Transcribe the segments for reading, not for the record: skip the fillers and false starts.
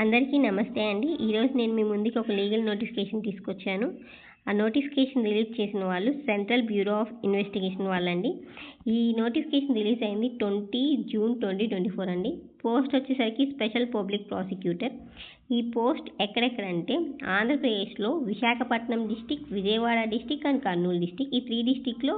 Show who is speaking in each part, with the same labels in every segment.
Speaker 1: అందరికీ నమస్తే అండి. ఈరోజు నేను మీ ముందుకి ఒక లీగల్ నోటిఫికేషన్ తీసుకొచ్చాను. ఆ నోటిఫికేషన్ రిలీజ్ చేసిన వాళ్ళు సెంట్రల్ బ్యూరో ఆఫ్ ఇన్వెస్టిగేషన్ వాళ్ళండి. ఈ నోటిఫికేషన్ రిలీజ్ అయింది 20 జూన్ 2024 అండి. పోస్ట్ వచ్చేసరికి స్పెషల్ పబ్లిక్ ప్రాసిక్యూటర్. ఈ పోస్ట్ ఎక్కడెక్కడంటే ఆంధ్రప్రదేశ్లో Visakhapatnam district, Vijayawada district and Kurnool district, ఈ 3 డిస్టిక్లో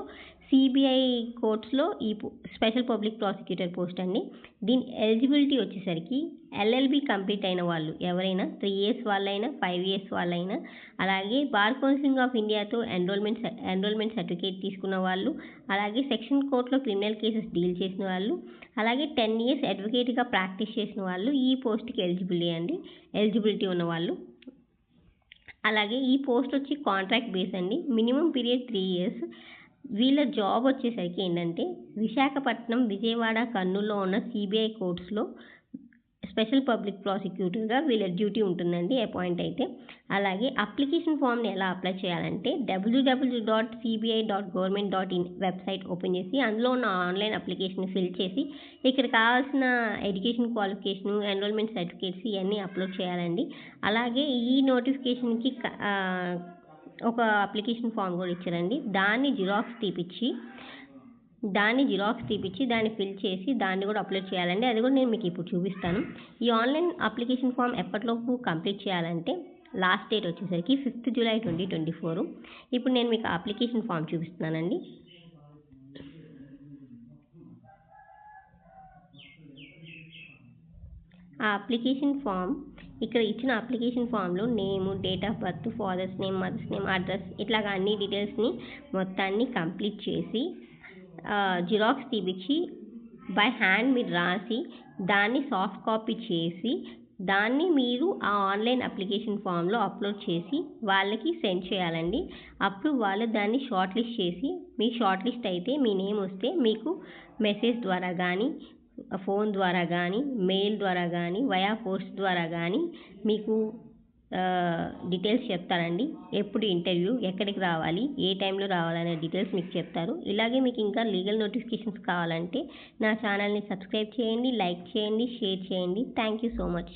Speaker 1: సిబిఐ కోర్ట్స్లో ఈ స్పెషల్ పబ్లిక్ ప్రాసిక్యూటర్ పోస్ట్ అండి. దీని ఎలిజిబిలిటీ వచ్చేసరికి ఎల్ఎల్బి కంప్లీట్ అయిన వాళ్ళు ఎవరైనా 3 years వాళ్ళైనా 5 years వాళ్ళైనా, అలాగే బార్ కౌన్సిలింగ్ ఆఫ్ ఇండియాతో ఎన్రోల్మెంట్ సర్టిఫికేట్ తీసుకున్న వాళ్ళు, అలాగే సెక్షన్ కోర్టులో క్రిమినల్ కేసెస్ డీల్ చేసిన వాళ్ళు, అలాగే 10 years అడ్వకేట్గా ప్రాక్టీస్ చేసిన వాళ్ళు ఈ పోస్ట్కి ఎలిజిబిలిటీ ఉన్నవాళ్ళు. అలాగే ఈ పోస్ట్ వచ్చి కాంట్రాక్ట్ బేస్ అండి. Minimum period 3 years. వీళ్ళ జాబ్ వచ్చేసరికి ఏంటంటే విశాఖపట్నం, విజయవాడ, కర్నూలులో ఉన్న సిబిఐ కోర్ట్స్లో స్పెషల్ పబ్లిక్ ప్రాసిక్యూటర్గా వీళ్ళ డ్యూటీ ఉంటుందండి అపాయింట్ అయితే. అలాగే అప్లికేషన్ ఫామ్ని ఎలా అప్లై చేయాలంటే www.cbi.government.in వెబ్సైట్ ఓపెన్ చేసి అందులో ఉన్న ఆన్లైన్ అప్లికేషన్ ఫిల్ చేసి ఇక్కడ కావాల్సిన ఎడ్యుకేషన్ క్వాలిఫికేషను, ఎన్రోల్మెంట్ సర్టిఫికేట్స్ ఇవన్నీ అప్లోడ్ చేయాలండి. అలాగే ఈ నోటిఫికేషన్కి ఒక అప్లికేషన్ ఫామ్ కూడా ఇచ్చారండి. దాన్ని జిరాక్స్ తీపిచ్చి దాన్ని ఫిల్ చేసి దాన్ని కూడా అప్లోడ్ చేయాలండి. అది కూడా నేను మీకు ఇప్పుడు చూపిస్తాను. ఈ ఆన్లైన్ అప్లికేషన్ ఫామ్ ఎప్పటిలోపు కంప్లీట్ చేయాలంటే లాస్ట్ డేట్ వచ్చేసరికి 5th July 2024. ఇప్పుడు నేను మీకు అప్లికేషన్ ఫామ్ చూపిస్తున్నానండి. ఆ అప్లికేషన్ ఫామ్ ఇక్కడ ఇచ్చిన అప్లికేషన్ ఫామ్లో name, date of birth, father's name, mother's name, address ఇట్లాగా అన్ని డీటెయిల్స్ని మొత్తాన్ని కంప్లీట్ చేసి జిరాక్స్ తీపిచ్చి బై హ్యాండ్ మీరు రాసి దాన్ని సాఫ్ట్ కాపీ చేసి దాన్ని మీరు ఆ ఆన్లైన్ అప్లికేషన్ ఫామ్లో అప్లోడ్ చేసి వాళ్ళకి సెండ్ చేయాలండి. అప్పుడు వాళ్ళు దాన్ని షార్ట్ లిస్ట్ చేసి, మీ షార్ట్ లిస్ట్ అయితే మీ నేమ్ వస్తే మీకు మెసేజ్ ద్వారా కానీ, ఫోన్ ద్వారా కానీ, మెయిల్ ద్వారా కానీ, వయా పోస్ట్ ద్వారా కానీ మీకు డీటెయిల్స్ చెప్తారండి. ఎప్పుడు ఇంటర్వ్యూ, ఎక్కడికి రావాలి, ఏ టైంలో రావాలనే డీటెయిల్స్ మీకు చెప్తారు. ఇలాగే మీకు ఇంకా లీగల్ నోటిఫికేషన్స్ కావాలంటే నా ఛానల్ని సబ్స్క్రైబ్ చేయండి, లైక్ చేయండి, షేర్ చేయండి. Thank you so much.